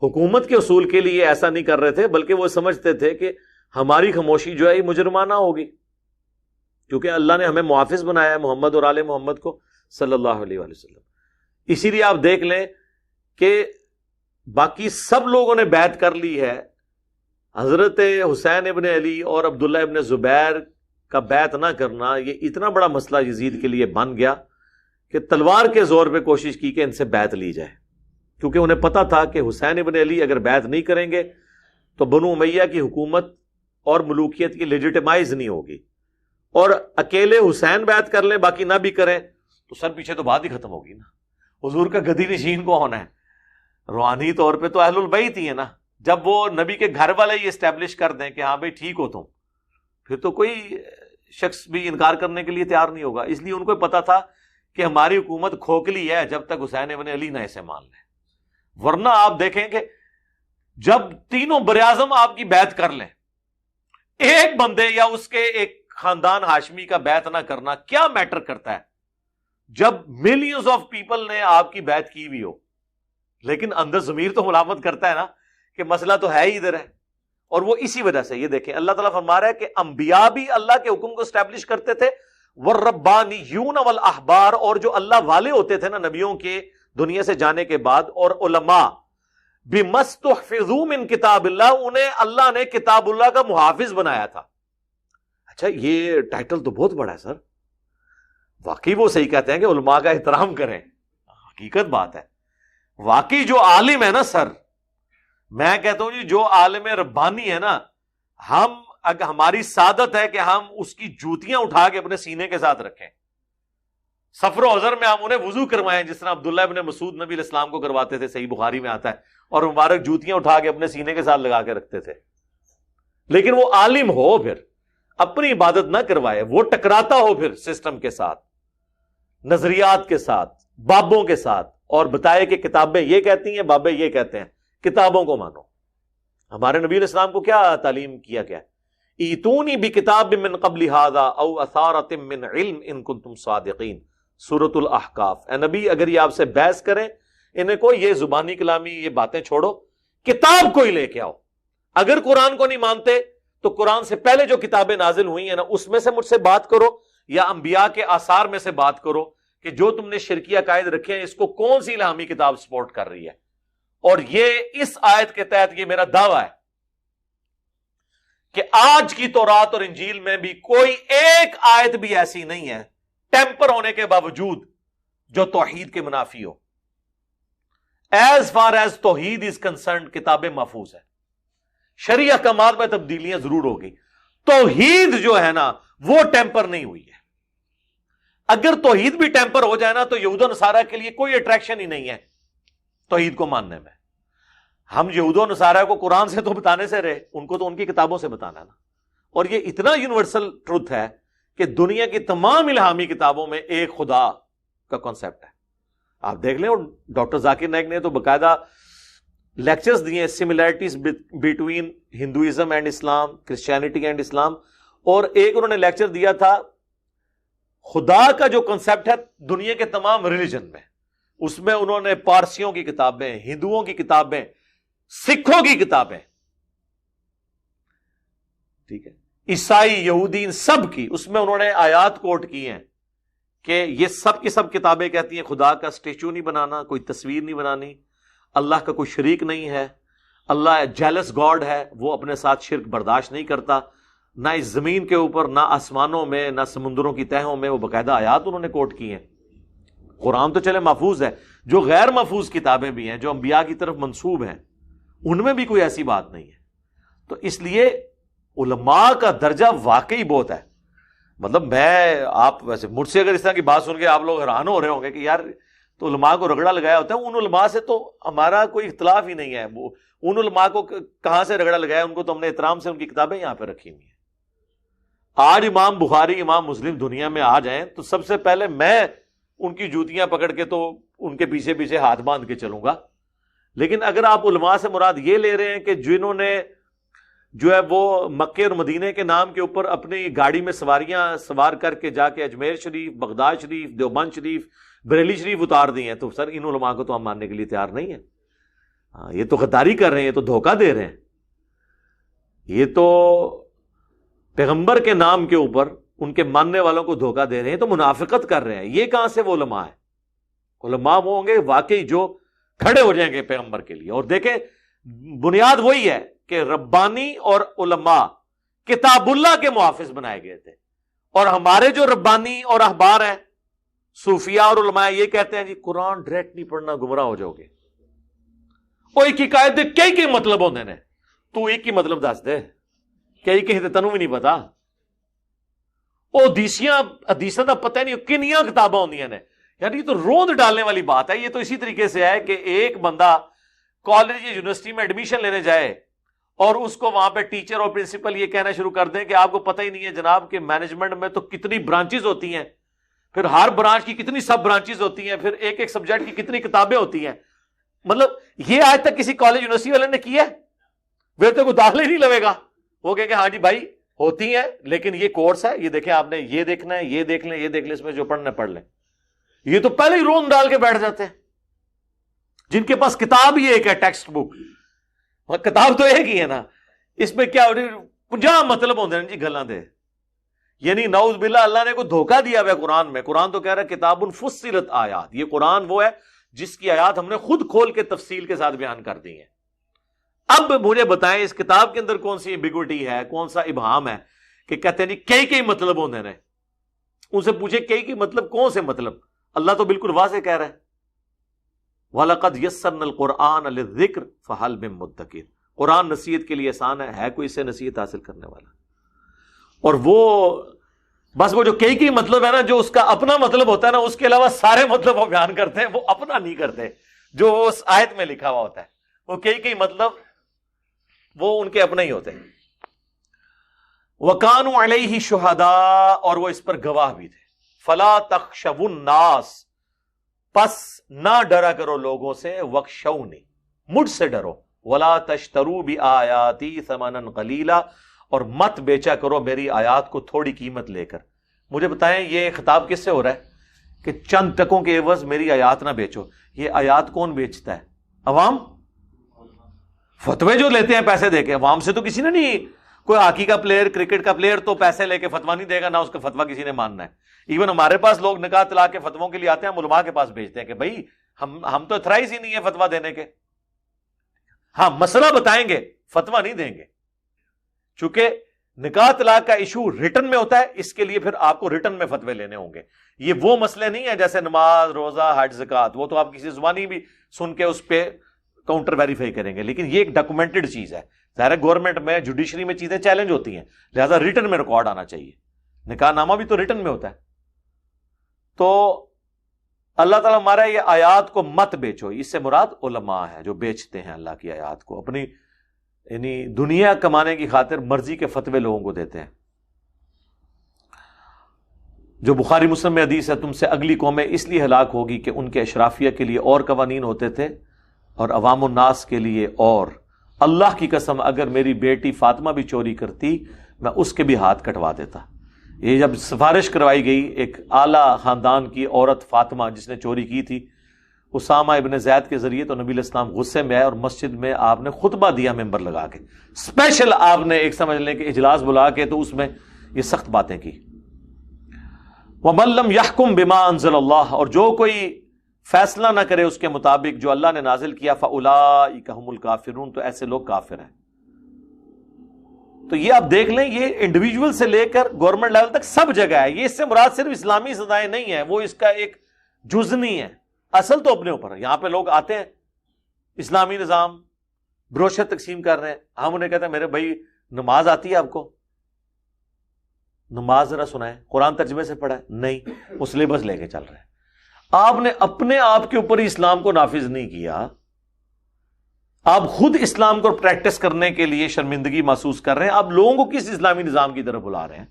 حکومت کے اصول کے لیے ایسا نہیں کر رہے تھے، بلکہ وہ سمجھتے تھے کہ ہماری خاموشی جو ہے یہ مجرمانہ ہوگی، کیونکہ اللہ نے ہمیں محافظ بنایا ہے محمد اور آل محمد کو صلی اللہ علیہ وآلہ وسلم. اسی لیے آپ دیکھ لیں کہ باقی سب لوگوں نے بیعت کر لی ہے، حضرت حسین ابن علی اور عبداللہ ابن زبیر کا بیعت نہ کرنا یہ اتنا بڑا مسئلہ یزید کے لیے بن گیا کہ تلوار کے زور پہ کوشش کی کہ ان سے بیعت لی جائے، کیونکہ انہیں پتا تھا کہ حسین ابن علی اگر بیعت نہیں کریں گے تو بنو امیہ کی حکومت اور ملوکیت کی لیجیٹمائز نہیں ہوگی، اور اکیلے حسین بیعت کر لیں باقی نہ بھی کریں تو سر پیچھے تو بات ہی ختم ہوگی نا. حضور کا گدی نشین کو ہونا ہے، روحانی طور پہ تو اہل البیت ہی ہے نا. جب وہ نبی کے گھر والے یہ اسٹیبلش کر دیں کہ ہاں بھائی ٹھیک ہو تم، پھر تو کوئی شخص بھی انکار کرنے کے لیے تیار نہیں ہوگا. اس لیے ان کو پتا تھا کہ ہماری حکومت کھوکھلی ہے جب تک حسین ابن علی نہ اسے مان لیں، ورنہ آپ دیکھیں کہ جب تینوں براعظم آپ کی بیعت کر لیں، ایک بندے یا اس کے ایک خاندان ہاشمی کا بیعت نہ کرنا کیا میٹر کرتا ہے جب ملینز آف پیپل نے آپ کی بیعت کی ہوئی ہو، لیکن اندر ضمیر تو ملامت کرتا ہے نا کہ مسئلہ تو ہے ہی ادھر ہے. اور وہ اسی وجہ سے یہ دیکھیں اللہ تعالیٰ فرما رہا ہے کہ انبیاء بھی اللہ کے حکم کو اسٹیبلش کرتے تھے، والربانیون والاحبار، اور جو اللہ والے ہوتے تھے نا نبیوں کے دنیا سے جانے کے بعد، اور علماء، بِمَسْتُحْفِظُوا مِن کتاب اللہ، انہیں اللہ نے کتاب اللہ کا محافظ بنایا تھا. اچھا یہ ٹائٹل تو بہت بڑا ہے سر. واقعی وہ صحیح کہتے ہیں کہ علماء کا احترام کریں، حقیقت بات ہے. واقعی جو عالم ہے نا سر، میں کہتا ہوں جی جو عالم ربانی ہے نا، ہماری سعادت ہے کہ ہم اس کی جوتیاں اٹھا کے اپنے سینے کے ساتھ رکھیں، سفر و حضر میں ہم انہیں وضو کروائیں جس طرح عبداللہ ابن مسعود نبی علیہ السلام کو کرواتے تھے، صحیح بخاری میں آتا ہے، اور مبارک جوتیاں اٹھا کے اپنے سینے کے ساتھ لگا کے رکھتے تھے. لیکن وہ عالم ہو پھر اپنی عبادت نہ کروائے، وہ ٹکراتا ہو پھر سسٹم کے ساتھ، نظریات کے ساتھ، بابوں کے ساتھ، اور بتائے کہ کتابیں یہ کہتی ہیں بابے یہ کہتے ہیں، کتابوں کو مانو. ہمارے نبی علیہ السلام کو کیا تعلیم کیا گیا؟ ایتونی بکتاب من قبل ھذا او اثارۃ من علم ان کنتم صادقین، سورۃ الاحقاف۔ اے نبی اگر یہ آپ سے بحث کریں، انہیں کو یہ زبانی کلامی یہ باتیں چھوڑو، کتاب کوئی لے کے آؤ۔ اگر قرآن کو نہیں مانتے تو قرآن سے پہلے جو کتابیں نازل ہوئی ہیں نا، اس میں سے مجھ سے بات کرو، یا انبیاء کے آثار میں سے بات کرو کہ جو تم نے شرکی عقائد رکھے ہیں اس کو کون سی الہامی کتاب سپورٹ کر رہی ہے۔ اور یہ اس آیت کے تحت یہ میرا دعویٰ ہے کہ آج کی تورات اور انجیل میں بھی کوئی ایک آیت بھی ایسی نہیں ہے، ٹیمپر ہونے کے باوجود، جو توحید کے منافی ہو۔ ایز فار ایز توحید از کنسرنڈ کتابیں محفوظ ہے، شرعی احکامات میں تبدیلیاں ضرور ہوگی، توحید جو ہے نا وہ ٹیمپر نہیں ہوئی ہے۔ اگر توحید بھی ٹیمپر ہو جائے نا تو یہود و نصارہ کے لیے کوئی اٹریکشن ہی نہیں ہے توحید کو ماننے میں۔ ہم یہود و نصارہ کو قرآن سے تو بتانے سے رہے، ان کو تو ان کی کتابوں سے بتانا نا۔ اور یہ اتنا یونیورسل ٹروتھ ہے کہ دنیا کی تمام الہامی کتابوں میں ایک خدا کا کانسیپٹ ہے۔ آپ دیکھ لیں، اور ڈاکٹر ذاکر نائک نے تو باقاعدہ لیکچرز دیے similarities between Hinduism and Islam, Christianity and Islam, اور ایک انہوں نے لیکچر دیا تھا خدا کا جو کنسیپٹ ہے دنیا کے تمام ریلیجن میں، اس میں انہوں نے پارسیوں کی کتابیں، ہندوؤں کی کتابیں، سکھوں کی کتابیں، ٹھیک ہے، عیسائی، یہودی، ان سب کی، اس میں انہوں نے آیات کوٹ کی ہیں کہ یہ سب کی سب کتابیں کہتی ہیں خدا کا اسٹیچو نہیں بنانا، کوئی تصویر نہیں بنانی، اللہ کا کوئی شریک نہیں ہے، اللہ جیلس گاڈ ہے، وہ اپنے ساتھ شرک برداشت نہیں کرتا، نہ اس زمین کے اوپر، نہ آسمانوں میں، نہ سمندروں کی تہوں میں۔ وہ باقاعدہ آیات انہوں نے کوٹ کی ہیں۔ قرآن تو چلے محفوظ ہے، جو غیر محفوظ کتابیں بھی ہیں جو انبیاء کی طرف منسوب ہیں، ان میں بھی کوئی ایسی بات نہیں ہے۔ تو اس لیے علماء کا درجہ واقعی بہت ہے۔ مطلب میں، آپ ویسے مجھ سے اگر اس طرح کی بات سن کے آپ لوگ حیران ہو رہے ہوں گے کہ یار تو علماء کو رگڑا لگایا ہوتا ہے، ان علماء سے تو ہمارا کوئی اختلاف ہی نہیں ہے۔ وہ ان علماء کو کہاں سے رگڑا لگایا؟ ان کو تو ہم نے احترام سے ان کی کتابیں یہاں پہ رکھی ہوئی ہیں۔ آج امام بخاری، امام مسلم دنیا میں آ جائیں تو سب سے پہلے میں ان کی جوتیاں پکڑ کے تو ان کے پیچھے پیچھے ہاتھ باندھ کے چلوں گا۔ لیکن اگر آپ علماء سے مراد یہ لے رہے ہیں کہ جنہوں نے جو ہے وہ مکے اور مدینے کے نام کے اوپر اپنی گاڑی میں سواریاں سوار کر کے جا کے اجمیر شریف، بغداد شریف، دیوبند شریف، بریلی شریف اتار دی ہیں، تو سر ان علماء کو تو ہم ماننے کے لیے تیار نہیں ہیں۔ یہ تو غداری کر رہے ہیں، یہ تو دھوکہ دے رہے ہیں، یہ تو پیغمبر کے نام کے اوپر ان کے ماننے والوں کو دھوکہ دے رہے ہیں، تو منافقت کر رہے ہیں۔ یہ کہاں سے وہ علماء ہیں؟ علماء وہ ہوں گے واقعی جو کھڑے ہو جائیں گے پیغمبر کے لیے۔ اور دیکھیں بنیاد وہی ہے کہ ربانی اور علماء کتاب اللہ کے محافظ بنائے گئے تھے، اور ہمارے جو ربانی اور احبار ہیں، صوفیاء اور علماء، یہ کہتے ہیں جی قرآن ڈائریکٹ نہیں پڑھنا، گمراہ ہو جاؤ گے۔ وہ ایک ہی قائد کئی مطلب ہوتے ہیں، تو ایک ہی مطلب دس دے، کئی تینوں بھی نہیں پتا۔ وہ حدیثاں دا پتہ نہیں کنیاں کتاباں ہوندیاں نے، یار یہ تو روند ڈالنے والی بات ہے۔ یہ تو اسی طریقے سے ہے کہ ایک بندہ کالج یا یونیورسٹی میں ایڈمیشن لینے جائے اور اس کو وہاں پہ ٹیچر اور پرنسپل یہ کہنا شروع کر دیں کہ آپ کو پتہ ہی نہیں ہے جناب کہ مینجمنٹ میں تو کتنی برانچز ہوتی ہیں، پھر ہر برانچ کی کتنی سب برانچز ہوتی ہیں، پھر ایک ایک سبجیکٹ کی کتنی کتابیں ہوتی ہیں۔ مطلب یہ آج تک کسی کالج یونیورسٹی والے نے کیا ہے؟ وہ تو کوئی داخلہ ہی نہیں لگے گا، وہ کہ ہاں جی بھائی ہوتی ہیں، لیکن یہ کورس ہے، یہ دیکھیں آپ نے یہ دیکھنا ہے، یہ دیکھ لیں، یہ دیکھ لیں، اس میں جو پڑھنا پڑھ لیں۔ یہ تو پہلے ہی رون ڈال کے بیٹھ جاتے ہیں، جن کے پاس کتاب ہی ایک ہے، ٹیکسٹ بک، کتاب تو ایک ہی ہے نا، اس میں کیا 50 مطلب ہوتے ہیں جی گلاں دے۔ یعنی نعوذ باللہ اللہ نے کوئی دھوکہ دیا ہوا ہے قرآن میں۔ قرآن تو کہہ رہا ہے کتاب فصلت آیات، یہ قرآن وہ ہے جس کی آیات ہم نے خود کھول کے تفصیل کے ساتھ بیان کر دی ہیں۔ اب مجھے بتائیں اس کتاب کے اندر کون سی ایمبیگوٹی ہے، کون سا ابہام ہے کہ کہتے ہیں جی کئی مطلب ہوتے ہیں، ان سے پوچھے کئی مطلب کون سے مطلب؟ اللہ تو بالکل واضح کہہ رہا ہے وَلَقَدْ يَسَّرْنَا الْقُرْآنَ لِلذِّكْرِ فَهَلْ مِن مُدَّكِرٍ۔ قرآن نصیحت کے لیے آسان ہے کوئی اس سے نصیحت حاصل کرنے والا؟ اور وہ بس وہ جو کئی مطلب ہے نا، جو اس کا اپنا مطلب ہوتا ہے نا، اس کے علاوہ سارے مطلب وہ بیان کرتے ہیں، وہ اپنا نہیں کرتے جو اس آیت میں لکھا ہوا ہوتا ہے۔ وہ کئی مطلب وہ ان کے اپنے ہی ہوتے ہیں۔ وَكَانُوا عَلَيْهِ شُهَدَاءَ، اور وہ اس پر گواہ بھی تھے۔ فَلَا تَخْشَوُا النَّاسَ، پس نہ ڈرا کرو لوگوں سے، وَاخْشَوْنِی، مجھ سے ڈرو، وَلَا تَشْتَرُوا بِآیَاتِی ثَمَنًا قَلِیلًا، اور مت بیچا کرو میری آیات کو تھوڑی قیمت لے کر. مجھے بتائیں یہ خطاب کس سے ہو رہا ہے کہ چند ٹکوں کے عوض میری آیات نہ بیچو؟ یہ آیات کون بیچتا ہے؟ عوام. فتوے جو لیتے ہیں پیسے دے کے، عوام سے تو کسی نے نہیں. کوئی ہاکی کا پلیئر، کرکٹ کا پلیئر تو پیسے لے کے فتوا نہیں دے گا، نہ اس کا فتوا کسی نے ماننا ہے. ایون ہمارے پاس لوگ نکاح طلاق کے فتووں کے لیے آتے ہیں، ہم علماء کے پاس بھیجتے ہیں کہ بھائی ہم تو اتھرائز ہی نہیں ہے فتوا دینے کے. ہاں مسئلہ بتائیں گے، فتوا نہیں دیں گے. چونکہ نکاح طلاق کا ایشو ریٹن میں ہوتا ہے، اس کے لیے پھر آپ کو ریٹن میں فتوے لینے ہوں گے. یہ وہ مسئلے نہیں ہے جیسے نماز، روزہ، حج، زکات، وہ تو آپ کسی زبانی بھی سن کے اس پہ کاؤنٹر ویریفائی کریں گے. لیکن یہ ایک ڈاکومنٹڈ چیز ہے. ظاہر ہے گورنمنٹ میں، جوڈیشری میں چیزیں چیلنج ہوتی ہیں، لہذا ریٹن میں ریکارڈ آنا چاہیے. نکاح نامہ بھی تو ریٹن میں ہوتا ہے. تو اللہ تعالیٰ ہمارا یہ آیات کو مت بیچو، اس سے مراد علماء ہے جو بیچتے ہیں اللہ کی آیات کو، اپنی یعنی دنیا کمانے کی خاطر مرضی کے فتوے لوگوں کو دیتے ہیں. جو بخاری مسلم میں حدیث ہے، تم سے اگلی قومیں اس لیے ہلاک ہوگی کہ ان کے اشرافیہ کے لیے اور قوانین ہوتے تھے اور عوام الناس کے لیے اور. اللہ کی قسم اگر میری بیٹی فاطمہ بھی چوری کرتی میں اس کے بھی ہاتھ کٹوا دیتا. یہ جب سفارش کروائی گئی ایک اعلیٰ خاندان کی عورت فاطمہ جس نے چوری کی تھی اسامہ ابن زید کے ذریعے، تو نبی علیہ السلام غصے میں آئے اور مسجد میں آپ نے خطبہ دیا ممبر لگا کے. اسپیشل آپ نے ایک سمجھ لیں کہ اجلاس بلا کے، تو اس میں یہ سخت باتیں کی. وَمَن لَّمْ يَحْكُم بِمَا أَنزَلَ اللَّهُ، اور جو کوئی فیصلہ نہ کرے اس کے مطابق جو اللہ نے نازل کیا، فَأُولَٰئِكَ هُمُ الْكَافِرُونَ، تو ایسے لوگ کافر ہیں. تو یہ آپ دیکھ لیں، یہ انڈیویجول سے لے کر گورنمنٹ لیول تک سب جگہ ہے. یہ اس سے مراد صرف اسلامی سزائیں نہیں ہیں، وہ اس کا ایک جز نہیں ہے. اصل تو اپنے اوپر ہے. یہاں پہ لوگ آتے ہیں اسلامی نظام بروشر تقسیم کر رہے ہیں، ہم انہیں کہتے ہیں میرے بھائی نماز آتی ہے آپ کو؟ نماز ذرا سنائیں، قرآن ترجمے سے پڑھا ہے؟ نہیں، وہ سلیبس لے کے چل رہے ہیں. آپ نے اپنے آپ کے اوپر ہی اسلام کو نافذ نہیں کیا. آپ خود اسلام کو پریکٹس کرنے کے لیے شرمندگی محسوس کر رہے ہیں. آپ لوگوں کو کس اسلامی نظام کی طرف بلا رہے ہیں؟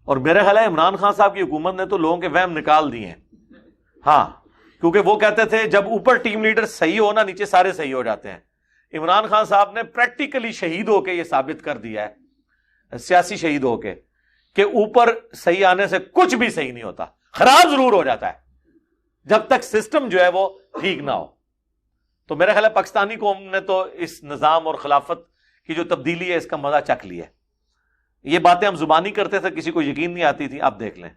اور میرا خیال ہے عمران خان صاحب کی حکومت نے تو لوگوں کے وہم نکال دیے ہیں. ہاں، کیونکہ وہ کہتے تھے جب اوپر ٹیم لیڈر صحیح ہو نا، نیچے سارے صحیح ہو جاتے ہیں. عمران خان صاحب نے پریکٹیکلی شہید ہو کے یہ ثابت کر دیا ہے، سیاسی شہید ہو کے، کہ اوپر صحیح آنے سے کچھ بھی صحیح نہیں ہوتا، خراب ضرور ہو جاتا ہے جب تک سسٹم جو ہے وہ ٹھیک نہ ہو. تو میرا خیال ہے پاکستانی قوم نے تو اس نظام اور خلافت کی جو تبدیلی ہے اس کا مزہ چکھ لیا ہے. یہ باتیں ہم زبانی کرتے تھے، کسی کو یقین نہیں آتی تھی. آپ دیکھ لیں